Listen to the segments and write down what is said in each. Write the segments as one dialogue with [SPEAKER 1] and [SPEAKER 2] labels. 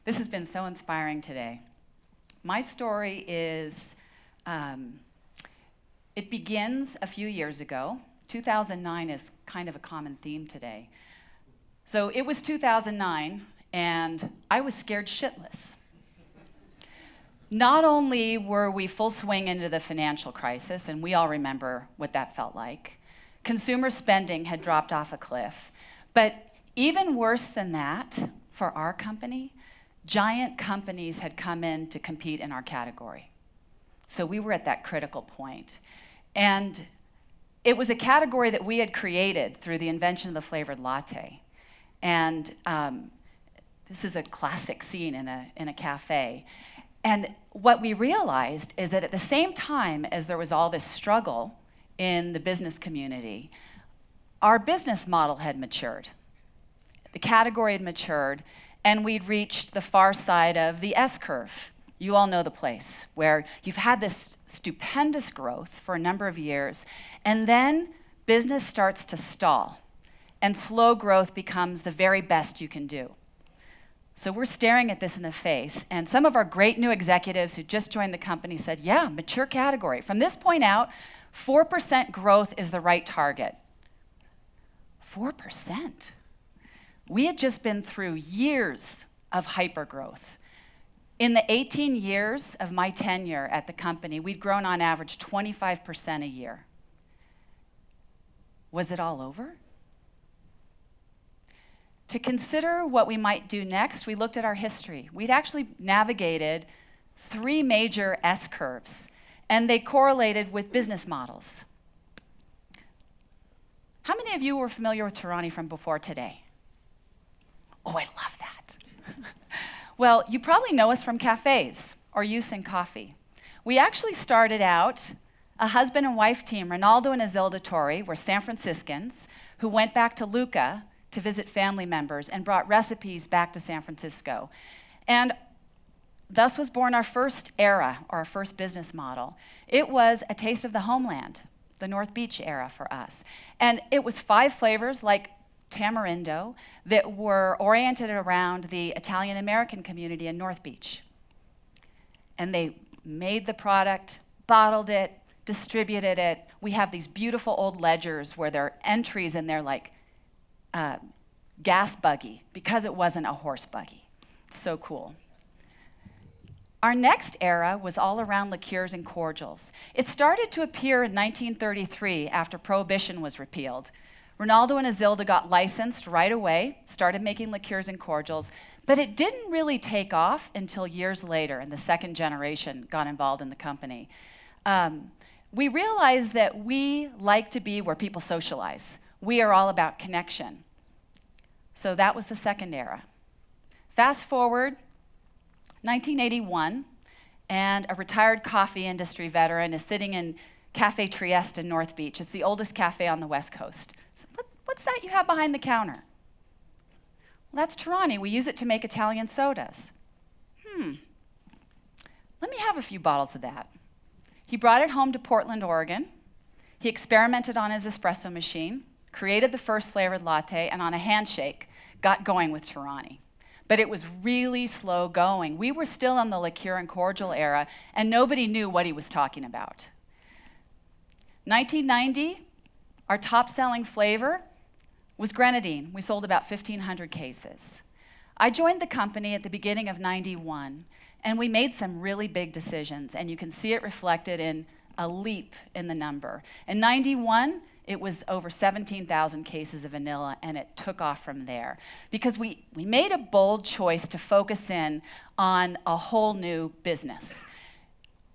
[SPEAKER 1] This has been so inspiring today. My story is, it begins a few years ago. 2009 is kind of a common theme today. So it was 2009, and I was scared shitless. Not only were we full swing into the financial crisis, and we all remember what that felt like, consumer spending had dropped off a cliff, but even worse than that, for our company, giant companies had come in to compete in our category. So we were at that critical point. And it was a category that we had created through the invention of the flavored latte. And this is a classic scene in a cafe. And what we realized is that at the same time as there was all this struggle in the business community, our business model had matured. The category had matured, and we'd reached the far side of the S-curve. You all know the place, where you've had this stupendous growth for a number of years, and then business starts to stall, and slow growth becomes the very best you can do. So we're staring at this in the face, and some of our great new executives who just joined the company said, yeah, mature category. From this point out, 4% growth is the right target. 4%? We had just been through years of hypergrowth. In the 18 years of my tenure at the company, we'd grown on average 25% a year. Was it all over? To consider what we might do next, we looked at our history. We'd actually navigated 3 major S-curves, and they correlated with business models. How many of you were familiar with Torani from before today? Oh, I love that. Well, you probably know us from cafes or use in coffee. We actually started out a husband and wife team. Ronaldo and Isilda Torri were San Franciscans who went back to Lucca to visit family members and brought recipes back to San Francisco. And thus was born our first era, or our first business model. It was a taste of the homeland, the North Beach era for us. And it was 5 flavors like tamarindo that were oriented around the Italian-American community in North Beach. And they made the product, bottled it, distributed it. We have these beautiful old ledgers where there are entries in there like gas buggy, because it wasn't a horse buggy. So cool. Our next era was all around liqueurs and cordials. It started to appear in 1933 after Prohibition was repealed. Ronaldo and Isilda got licensed right away, started making liqueurs and cordials, but it didn't really take off until years later, and the second generation got involved in the company. We realized that we like to be where people socialize. We are all about connection. So that was the second era. Fast forward, 1981, and a retired coffee industry veteran is sitting in Cafe Trieste in North Beach. It's the oldest cafe on the West Coast. So what's that you have behind the counter? Well, that's Torani. We use it to make Italian sodas. Let me have a few bottles of that. He brought it home to Portland, Oregon. He experimented on his espresso machine, created the first flavored latte, and on a handshake, got going with Torani. But it was really slow going. We were still in the liqueur and cordial era, and nobody knew what he was talking about. 1990, our top-selling flavor was grenadine. We sold about 1,500 cases. I joined the company at the beginning of 91, and we made some really big decisions, and you can see it reflected in a leap in the number. In 91, it was over 17,000 cases of vanilla, and it took off from there. Because we made a bold choice to focus in on a whole new business.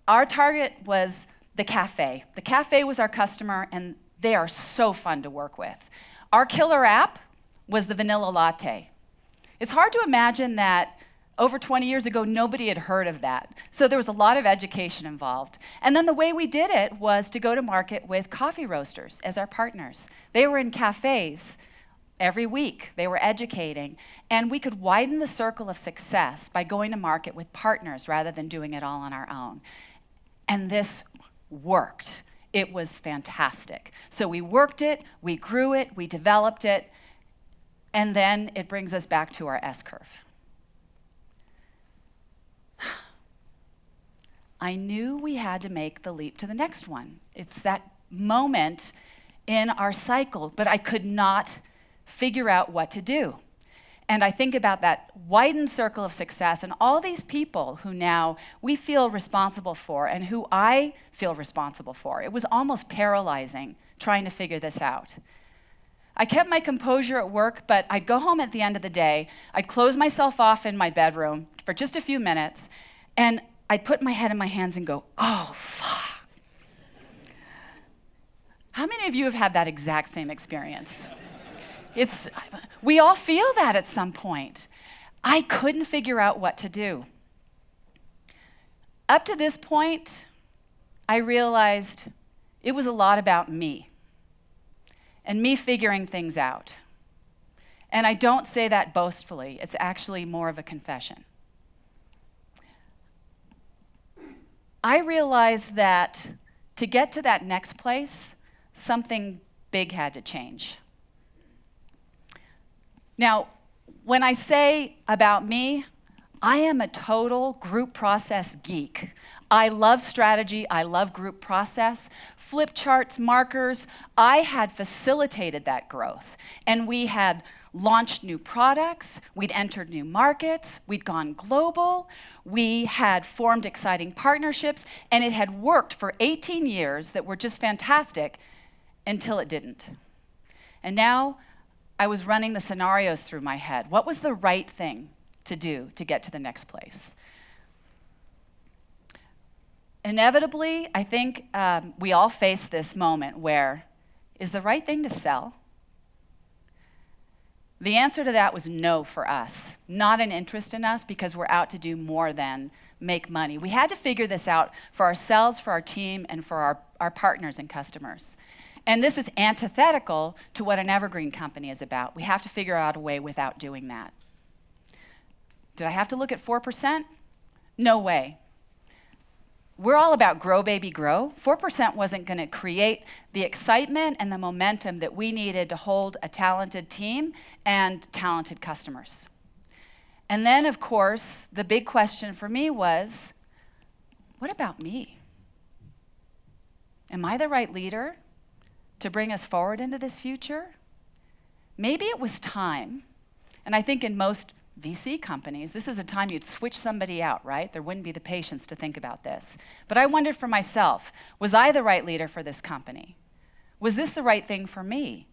[SPEAKER 1] Our target was the cafe. The cafe was our customer, and they are so fun to work with. Our killer app was the vanilla latte. It's hard to imagine that over 20 years ago, nobody had heard of that. So there was a lot of education involved. And then the way we did it was to go to market with coffee roasters as our partners. They were in cafes every week. They were educating. And we could widen the circle of success by going to market with partners rather than doing it all on our own. And this worked. It was fantastic. So we worked it, we grew it, we developed it, and then it brings us back to our S-curve. I knew we had to make the leap to the next one. It's that moment in our cycle, but I could not figure out what to do. And I think about that widened circle of success and all these people who now we feel responsible for and who I feel responsible for. It was almost paralyzing trying to figure this out. I kept my composure at work, but I'd go home at the end of the day, I'd close myself off in my bedroom for just a few minutes, and I'd put my head in my hands and go, oh, fuck. How many of you have had that exact same experience? We all feel that at some point. I couldn't figure out what to do. Up to this point, I realized it was a lot about me and me figuring things out. And I don't say that boastfully. It's actually more of a confession. I realized that to get to that next place, something big had to change. Now, when I say about me, I am a total group process geek. I love strategy, I love group process, flip charts, markers. I had facilitated that growth, and we had launched new products, we'd entered new markets, we'd gone global, we had formed exciting partnerships, and it had worked for 18 years that were just fantastic until it didn't. And now I was running the scenarios through my head. What was the right thing to do to get to the next place? Inevitably, I think we all face this moment where, is the right thing to sell? The answer to that was no for us. Not an interest in us because we're out to do more than make money. We had to figure this out for ourselves, for our team, and for our partners and customers. And this is antithetical to what an evergreen company is about. We have to figure out a way without doing that. Did I have to look at 4%? No way. We're all about grow, baby, grow. 4% wasn't going to create the excitement and the momentum that we needed to hold a talented team and talented customers. And then, of course, the big question for me was, what about me? Am I the right leader to bring us forward into this future? Maybe it was time, and I think in most VC companies, this is a time you'd switch somebody out, right? There wouldn't be the patience to think about this. But I wondered for myself, was I the right leader for this company? Was this the right thing for me?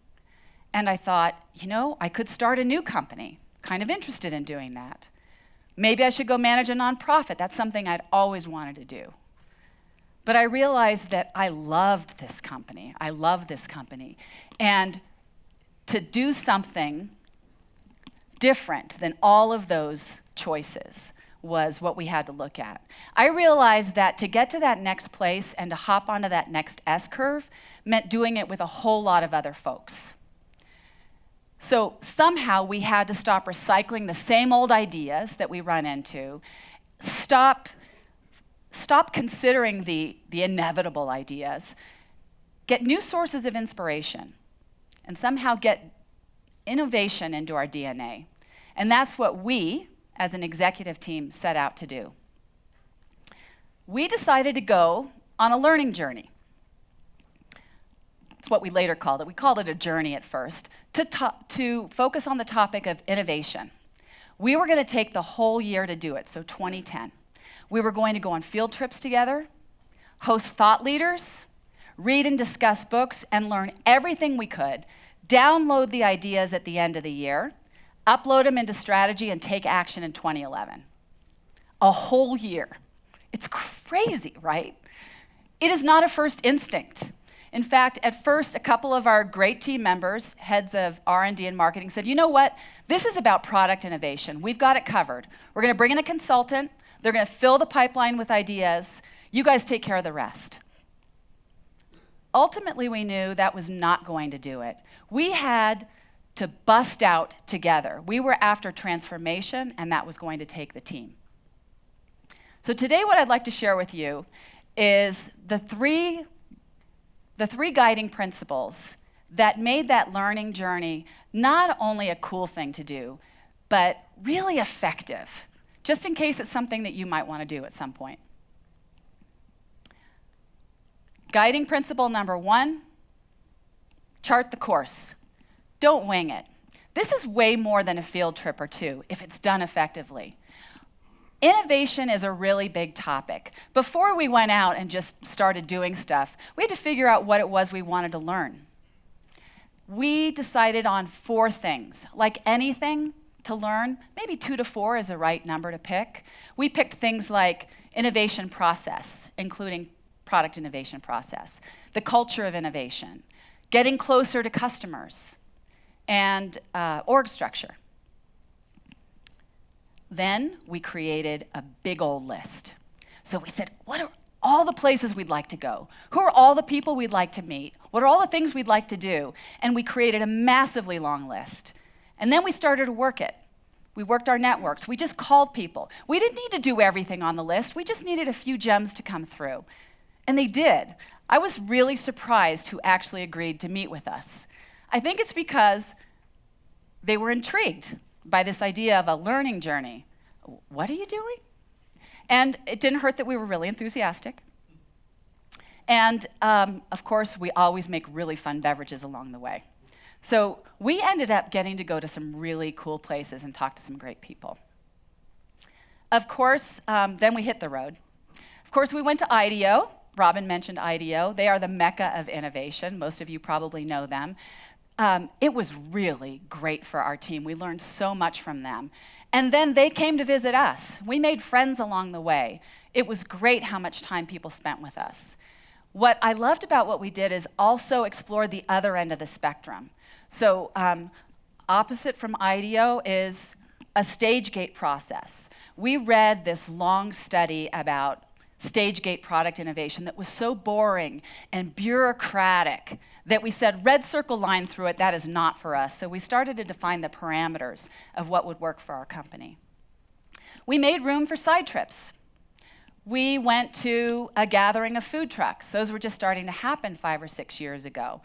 [SPEAKER 1] And I thought, I could start a new company. Kind of interested in doing that. Maybe I should go manage a nonprofit. That's something I'd always wanted to do. But I realized that I loved this company. I love this company. And to do something different than all of those choices was what we had to look at. I realized that to get to that next place and to hop onto that next S-curve meant doing it with a whole lot of other folks. So somehow we had to stop recycling the same old ideas that we run into, stop considering the inevitable ideas, get new sources of inspiration, and somehow get innovation into our DNA. And that's what we, as an executive team, set out to do. We decided to go on a learning journey. It's what we later called it. We called it a journey at first, to focus on the topic of innovation. We were going to take the whole year to do it, so 2010. We were going to go on field trips together, host thought leaders, read and discuss books, and learn everything we could, download the ideas at the end of the year, upload them into strategy, and take action in 2011. A whole year. It's crazy, right? It is not a first instinct. In fact, at first, a couple of our great team members, heads of R&D and marketing, said, you know what? This is about product innovation. We've got it covered. We're going to bring in a consultant. They're going to fill the pipeline with ideas. You guys take care of the rest. Ultimately, we knew that was not going to do it. We had to bust out together. We were after transformation, and that was going to take the team. So today, what I'd like to share with you is the three guiding principles that made that learning journey not only a cool thing to do, but really effective, just in case it's something that you might want to do at some point. Guiding principle number 1, chart the course. Don't wing it. This is way more than a field trip or two if it's done effectively. Innovation is a really big topic. Before we went out and just started doing stuff, we had to figure out what it was we wanted to learn. We decided on 4 things. Like anything to learn, maybe 2 to 4 is the right number to pick. We picked things like innovation process, including product innovation process, the culture of innovation, getting closer to customers, and org structure. Then we created a big old list. So we said, what are all the places we'd like to go? Who are all the people we'd like to meet? What are all the things we'd like to do? And we created a massively long list. And then we started to work it. We worked our networks. We just called people. We didn't need to do everything on the list. We just needed a few gems to come through. And they did. I was really surprised who actually agreed to meet with us. I think it's because they were intrigued by this idea of a learning journey. What are you doing? And it didn't hurt that we were really enthusiastic. And of course, we always make really fun beverages along the way. So we ended up getting to go to some really cool places and talk to some great people. Of course, then we hit the road. Of course, we went to IDEO. Robin mentioned IDEO. They are the mecca of innovation. Most of you probably know them. It was really great for our team. We learned so much from them. And then they came to visit us. We made friends along the way. It was great how much time people spent with us. What I loved about what we did is also explore the other end of the spectrum. So opposite from IDEO is a stage gate process. We read this long study about stage gate product innovation that was so boring and bureaucratic that we said, red circle line through it, that is not for us. So we started to define the parameters of what would work for our company. We made room for side trips. We went to a gathering of food trucks. Those were just starting to happen 5 or 6 years ago.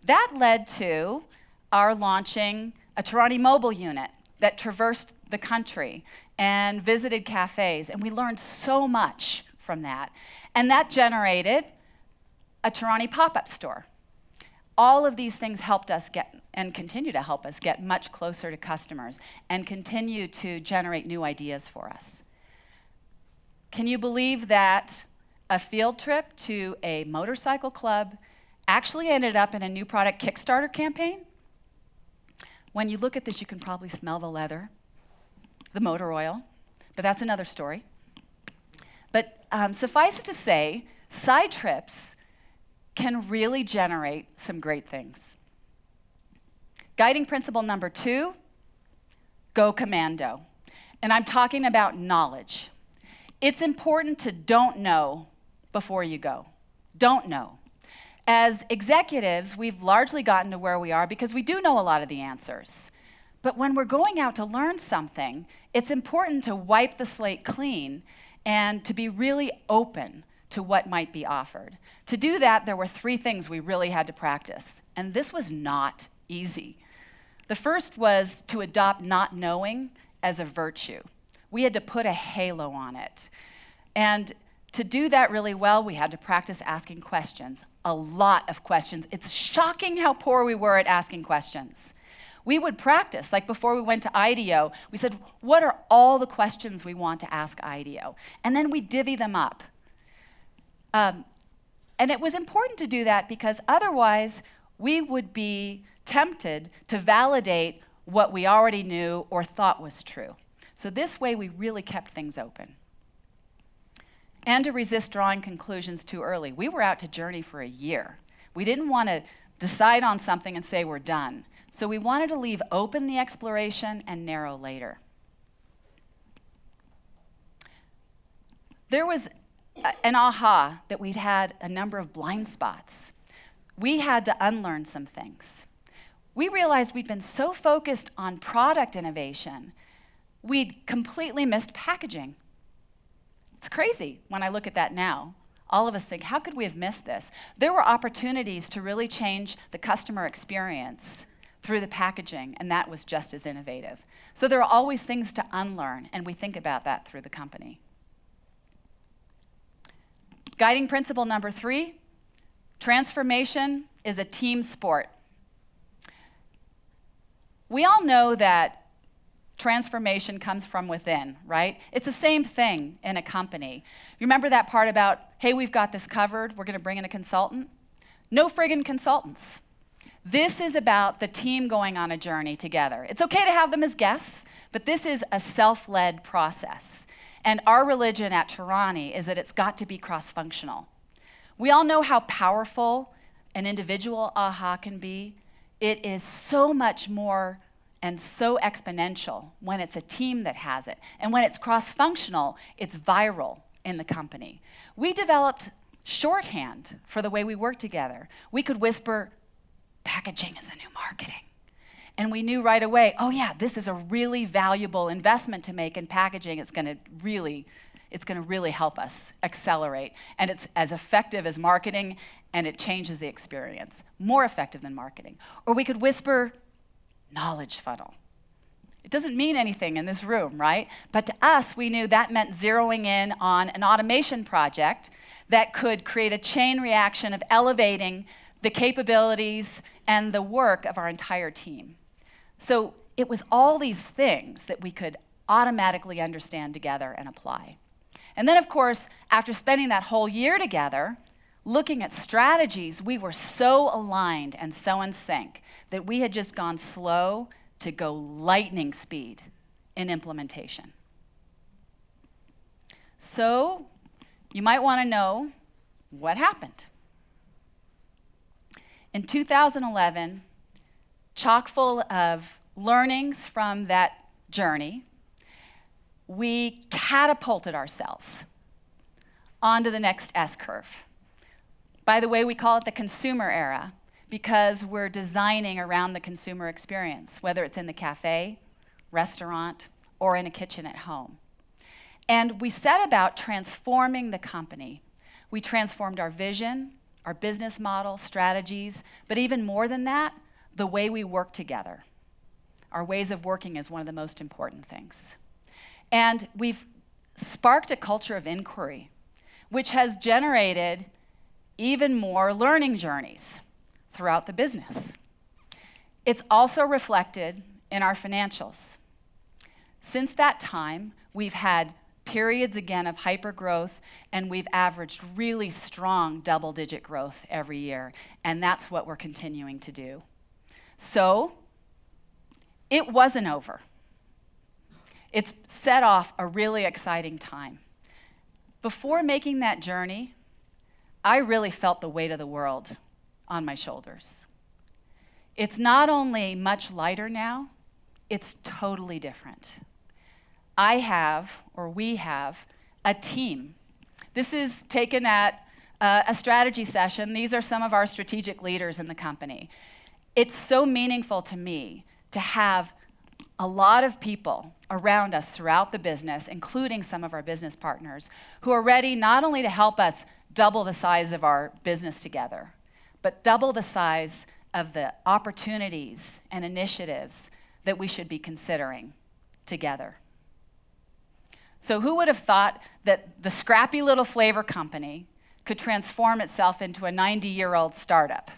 [SPEAKER 1] That led to our launching a Torani mobile unit that traversed the country and visited cafes, and we learned so much from that. And that generated a Torani pop-up store. All of these things helped us get, and continue to help us get much closer to customers and continue to generate new ideas for us. Can you believe that a field trip to a motorcycle club actually ended up in a new product Kickstarter campaign? When you look at this, you can probably smell the leather, the motor oil, but that's another story. But suffice it to say, side trips can really generate some great things. Guiding principle number 2, go commando. And I'm talking about knowledge. It's important to don't know before you go. Don't know. As executives, we've largely gotten to where we are because we do know a lot of the answers. But when we're going out to learn something, it's important to wipe the slate clean and to be really open to what might be offered. To do that, there were 3 things we really had to practice, and this was not easy. The first was to adopt not knowing as a virtue. We had to put a halo on it. And to do that really well, we had to practice asking questions, a lot of questions. It's shocking how poor we were at asking questions. We would practice, like before we went to IDEO, we said, what are all the questions we want to ask IDEO? And then we divvy them up. And it was important to do that because otherwise we would be tempted to validate what we already knew or thought was true. So this way we really kept things open. And to resist drawing conclusions too early. We were out to journey for a year. We didn't want to decide on something and say we're done. So we wanted to leave open the exploration and narrow later. There was an aha that we'd had a number of blind spots. We had to unlearn some things. We realized we'd been so focused on product innovation, we'd completely missed packaging. It's crazy when I look at that now. All of us think, how could we have missed this? There were opportunities to really change the customer experience through the packaging, and that was just as innovative. So there are always things to unlearn, and we think about that through the company. Guiding principle number 3, Transformation is a team sport. We all know that transformation comes from within, right? It's the same thing in a company. You remember that part about, hey, we've got this covered, we're gonna bring in a consultant? No friggin' consultants. This is about the team going on a journey together. It's okay to have them as guests, but this is a self-led process. And our religion at Torani is that it's got to be cross-functional. We all know how powerful an individual aha can be. It is so much more and so exponential when it's a team that has it. And when it's cross-functional, it's viral in the company. We developed shorthand for the way we work together. We could whisper, packaging is the new marketing. And we knew right away, oh yeah, this is a really valuable investment to make in packaging. It's gonna really help us accelerate. And it's as effective as marketing, and it changes the experience. More effective than marketing. Or we could whisper, knowledge funnel. It doesn't mean anything in this room, right? But to us, we knew that meant zeroing in on an automation project that could create a chain reaction of elevating the capabilities and the work of our entire team. So it was all these things that we could automatically understand together and apply. And then, of course, after spending that whole year together, looking at strategies, we were so aligned and so in sync that we had just gone slow to go lightning speed in implementation. So you might want to know what happened. In 2011, chock full of learnings from that journey, we catapulted ourselves onto the next S-curve. By the way, we call it the consumer era because we're designing around the consumer experience, whether it's in the cafe, restaurant, or in a kitchen at home. And we set about transforming the company. We transformed our vision, our business model, strategies, but even more than that, the way we work together. Our ways of working is one of the most important things. And we've sparked a culture of inquiry, which has generated even more learning journeys throughout the business. It's also reflected in our financials. Since that time, we've had periods again of hypergrowth, and we've averaged really strong double-digit growth every year, and that's what we're continuing to do. So, it wasn't over. It's set off a really exciting time. Before making that journey, I really felt the weight of the world on my shoulders. It's not only much lighter now, it's totally different. We have, a team. This is taken at a strategy session. These are some of our strategic leaders in the company. It's so meaningful to me to have a lot of people around us throughout the business, including some of our business partners, who are ready not only to help us double the size of our business together, but double the size of the opportunities and initiatives that we should be considering together. So who would have thought that the scrappy little flavor company could transform itself into a 90-year-old startup?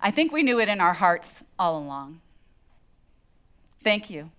[SPEAKER 1] I think we knew it in our hearts all along. Thank you.